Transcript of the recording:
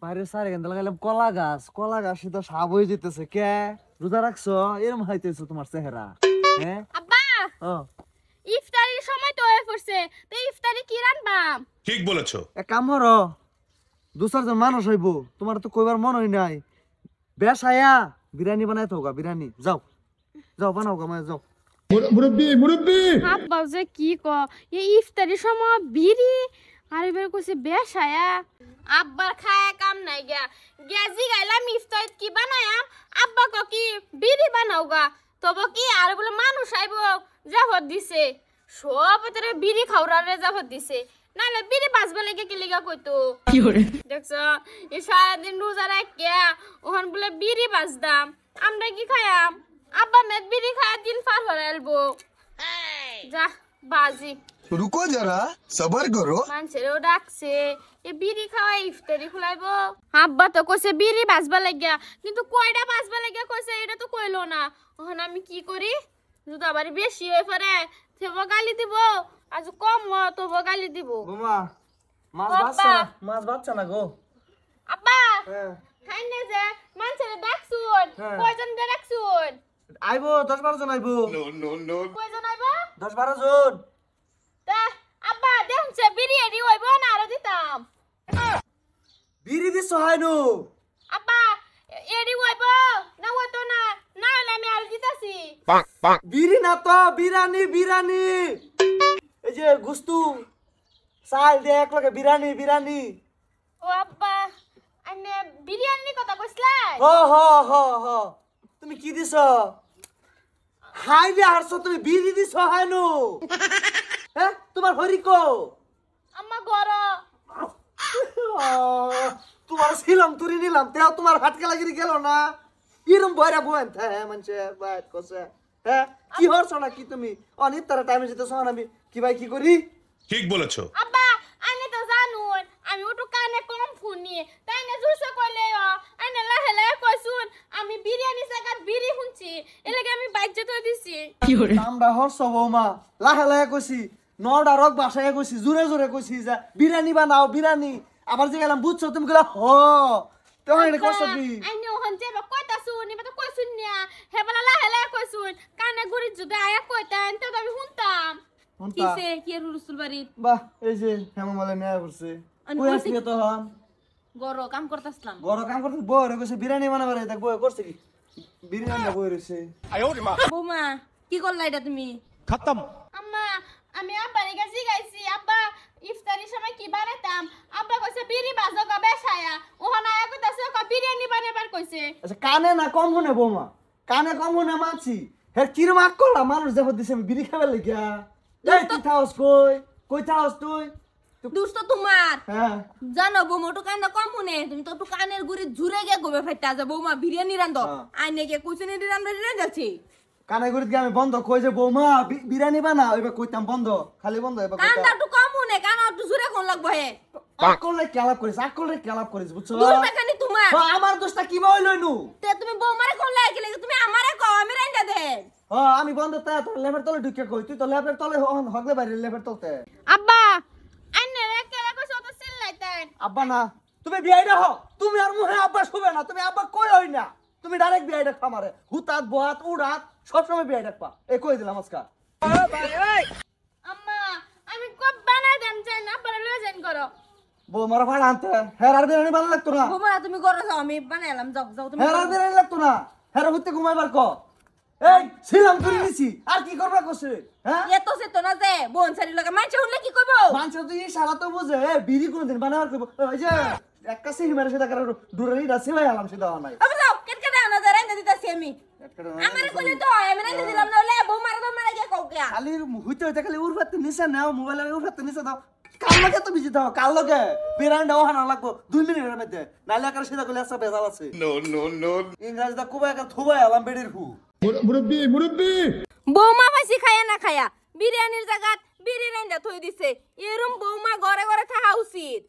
বাইরে সারে গেন্দা লাগাইলাম কলা গাছ তো সাপ হয়ে যেতেছে কে রোজা রাখছো এরম হাইতেছো তোমার চেহারা হ্যাঁ আব্বা ও ইফতারির সময় তো হয়ে পড়ছে তো ইফতারি কি রান্নাম ঠিক বলেছো এক কাম করো দু চারজন মানুষ হইবো তোমার তো কইবার মন হই নাই বেশায়া বিরিয়ানি বানাই থাকা বিরিয়ানি যাও যাও বানাও গা মানে যাও মুরব্বি আব্বা যে কি ক এই ইফতারির সময় বিড়ি আর এবার কইছে বেশায়া আব্বার খায়া কাম নাই গা গেজি গাইলাম ইফতারিত কি বানায়াম আব্বা ক কি বিড়ি বানাও গা তবে কি আর বলে মানুষ আইবো জাফর দিছে সব এতরে বিড়ি খাওরারে জাফর দিছে নালে বিড়ি বাজবে লাগে কি লিগা কইতো কি করে দেখছো এই সারাদিন রোজা রাখিয়া ওখান বলে বিড়ি বাজদাম আমরা কি খায়াম আব্বা মেদ বিড়ি খায়া দিন পার হয়ে আলবো যা বাজি रुको जरा सबर करो মানুষেরও ডাকছে এ বিড়ি খাওয়া ইফতারি খুলাইবো আব্বা তো কইছে বিড়ি বাজবা লাগিয়া কিন্তু কয়টা বাজবা লাগিয়া কইছে এটা তো কইলো না ওখানে আমি কি করি যদি আবার বেশি হয়ে পড়ে থেবো গালি দিব আজ কম তবো গালি দিব বোমা মাছ বাবা। বাচ্চা মাছ বাচ্চা না গো আব্বা হ্যাঁ খাইনে যে মানুষের ডাকছুন হ্যাঁ। কয়জন ডাকছুন আইবো 10-12 জন আইবো কয়জন আইবো 10-12 জন তা আব্বা দেখছে বিরিয়ানি হইবো না আরো দিতাম বিড়ি দিছ হয়নো আব্বা এডি হইবো না হইতো না না হলে আমি আরো দিতাছি বিড়ি না তো বিরানি এই যে গুস্তু চাল দে এক লগে বিরানি ও আব্বা আনে বিরিয়ানি কথা কইছলাই হ হ হ হ তুমি কি দিছ হাই রে হারছো তুমি বিড়ি দিছ হয়নো হ্যাঁ তোমার হরিকো আম্মা গরো তোমার ছিলাম তুরি নিলাম তেও তোমার হাটকে লাগি গেল না এরম বয়রা বয়েন হ্যাঁ মানুষে বাইট কসে হ্যাঁ কি হরছ না কি তুমি অনেক তারা টাইমে যেতেছ না আমি কি ভাই কি করি ঠিক বলেছো আব্বা আনে তো জানুন আমি ওটু কানে কম ফুনি তাই না জুসে কইলে আনে লাহে লাহে কইছুন আমি বিরিয়ানি জায়গা বিড়ি শুনছি এলাকে আমি বাইক যেতে দিছি আমরা হরছ বৌমা লাহে লাহে কইছি নটা রক বাসায় কইছি জোরে কইছি যে বিরিয়ানি বানাও বিরিয়ানি আবার যে গেলাম বুঝছো তুমি গেলা হ তোমার এটা কষ্ট কি আইনে ওখান যে কইতাছুন এবার তো কইছুন না হেবলা লাহে লাহে কইছুন কানে গুড়ি যদি আয়া কইতান তো আমি শুনতাম কিসে কি রুসুল বাড়ি বাহ এই যে হেমামালে নেয়া করছে কই আসলি তো হন গরো কাম করতাছলাম বড় কাম করতে বড় কইছে বিরিয়ানি বানাবার দেখ বড় করছে কি বিরিয়ানি না বই রইছে বৌমা কি করলা এটা তুমি আম্মা আমি আব্বারে কাছে গাইছি আব্বা ইফতারির সময় কি বানাতাম আব্বা কইছে বিড়ি বাজো গা বেশায়া ওখানে আয়া কইতাছে ক বিরিয়ানি বানাবার কইছে আচ্ছা কানে না কম শুনে বৌমা কানে কম শুনে মানছি হে কিরম আক করলা মানুষ যখন দিছে আমি বিড়ি খাবার লাগিয়া এই তুই থাকস কই থাকস তুই দুষ্ট তোমার হ্যাঁ জানো বৌমা তো কান্না কম শুনে তুমি তো কানের গুড়ি ঝুরে গিয়ে গোবে ফাইটা যা বৌমা বিরিয়ানি রান্ধো আইনে গিয়ে কুইসনি রান্ধা যাচ্ছি কানে গুড়িত আমি বন্ধ কই যে বৌমা বিরিয়ানি বানা এবার কইতাম বন্ধ খালি বন্ধ এবার কানটা একটু কম শুনে কান একটু ঝুরে কোন লাগবে হে আকলে কেলাপ করিস বুঝছো দুর্বেখানি তোমার আমার দোষটা কি বা হইলো নু তে তুমি বৌমারে কোন লাগে লাগে তুমি আমারে কও আমি রান্ধা দে আমি বন্ধ তা তোর লেভেল তলে ঢুকে কই তুই তো লেভেল তলে হগলে বাইরে লেভেল তলতে আব্বা আন্নে রেকে কইছো তো চিল্লাইতেন আব্বা না তুমি বিয়াইডা হও তুমি আর মুহে আব্বা শুবে না তুমি আব্বা কই হই না তুমি ডাইরেক্ট বিয়াইডা খামারে হুতাত বহাত উড়াত সব সময় বিয়াইডা পা এই কই দিলাম আজকা আম্মা আমি কব বানা দেন চাই না পরে লয়ে যান করো বউ মারা ভাড়া আনতে হেরার বিরিয়ানি ভালো লাগতো না বৌমা তুমি করো যাও আমি বানাইলাম যাও যাও তুমি হেরার বিরিয়ানি লাগতো না হেরা হইতে ঘুমাইবার ক এই ছিলাম করে নিছি আর কি করবা কইছে হ্যাঁ এত সে তো না যে বোন সারি লাগে মাইছে হলে কি কইব মানুষ তো ইশারা তো বুঝে বিড়ি কোনদিন বানাবার কইব ওই যে এক কাছে হিমারে সেটা করে দূরেই রাসি ভাই আলাম সেটা নাই আবে যাও কেটে দাও না যে রান্ধা দিতাছি আমি আমারে কইলে তো আমি রান্ধা দিলাম না হলে বৌমার তো মারা গিয়ে কও কে খালি হইতে হইতে খালি উড়ফাতে নিচে নাও মোবাইলে উড়ফাতে নিচে দাও কাল লগে তো বিজি দাও কাল লগে বিরান দাও হানা লাগবো 2 মিনিটের মধ্যে নাইলে আকার সেটা কইলে আসা বেজাল আছে নো ইংরেজি দা কুবাই আকার থুবাই আলাম বেডির হু মুরব্বি বৌমা পাইছি খায়া না খায়া বিরিয়ানির জায়গাত বিরি রান্দা থই দিছে এরম বৌমা ঘরে ঘরে থাকা উচিত